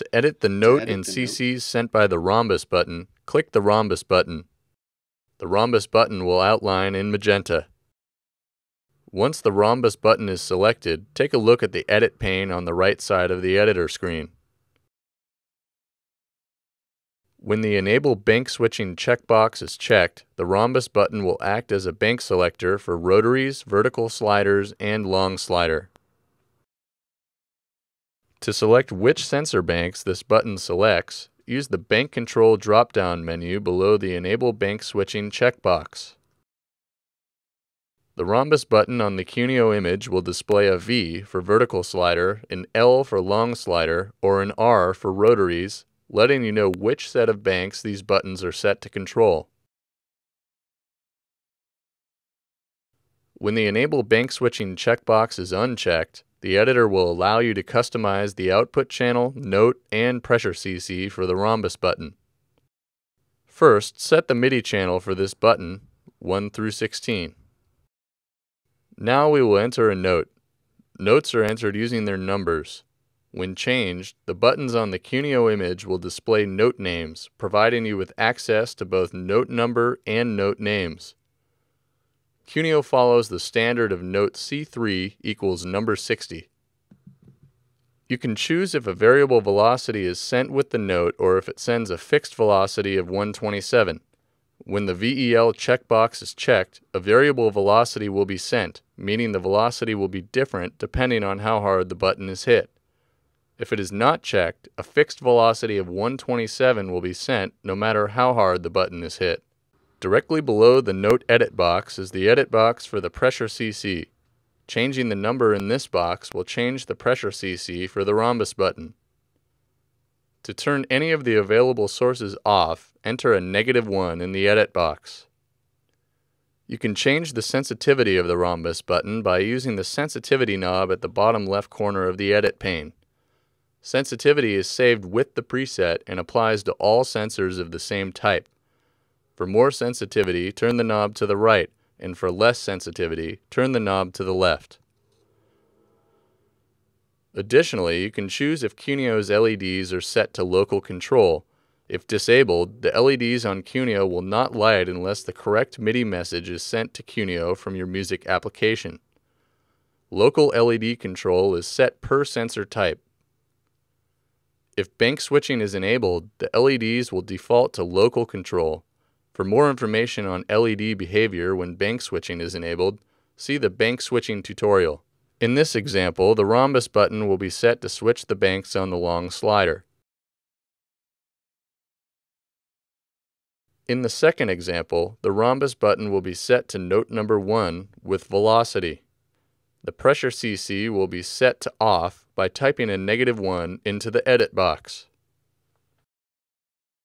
To edit the note and CCs sent by the Rhombus button, click the Rhombus button. The Rhombus button will outline in magenta. Once the Rhombus button is selected, take a look at the Edit pane on the right side of the editor screen. When the Enable Bank Switching checkbox is checked, the Rhombus button will act as a bank selector for rotaries, vertical sliders, and long slider. To select which sensor banks this button selects, use the Bank Control drop-down menu below the Enable Bank Switching checkbox. The Rhombus button on the QuNeo image will display a V for vertical slider, an L for long slider, or an R for rotaries, letting you know which set of banks these buttons are set to control. When the Enable Bank Switching checkbox is unchecked, the editor will allow you to customize the output channel, note, and pressure CC for the Rhombus button. First, set the MIDI channel for this button, 1 through 16. Now we will enter a note. Notes are entered using their numbers. When changed, the buttons on the QuNeo image will display note names, providing you with access to both note number and note names. QuNeo follows the standard of note C3 equals number 60. You can choose if a variable velocity is sent with the note or if it sends a fixed velocity of 127. When the VEL checkbox is checked, a variable velocity will be sent, meaning the velocity will be different depending on how hard the button is hit. If it is not checked, a fixed velocity of 127 will be sent no matter how hard the button is hit. Directly below the Note Edit box is the edit box for the pressure CC. Changing the number in this box will change the pressure CC for the Rhombus button. To turn any of the available sources off, enter a -1 in the edit box. You can change the sensitivity of the Rhombus button by using the sensitivity knob at the bottom left corner of the edit pane. Sensitivity is saved with the preset and applies to all sensors of the same type. For more sensitivity, turn the knob to the right, and for less sensitivity, turn the knob to the left. Additionally, you can choose if QuNeo's LEDs are set to local control. If disabled, the LEDs on QuNeo will not light unless the correct MIDI message is sent to QuNeo from your music application. Local LED control is set per sensor type. If bank switching is enabled, the LEDs will default to local control. For more information on LED behavior when bank switching is enabled, see the bank switching tutorial. In this example, the Rhombus button will be set to switch the banks on the long slider. In the second example, the Rhombus button will be set to note number 1 with velocity. The pressure CC will be set to off by typing a -1 into the edit box.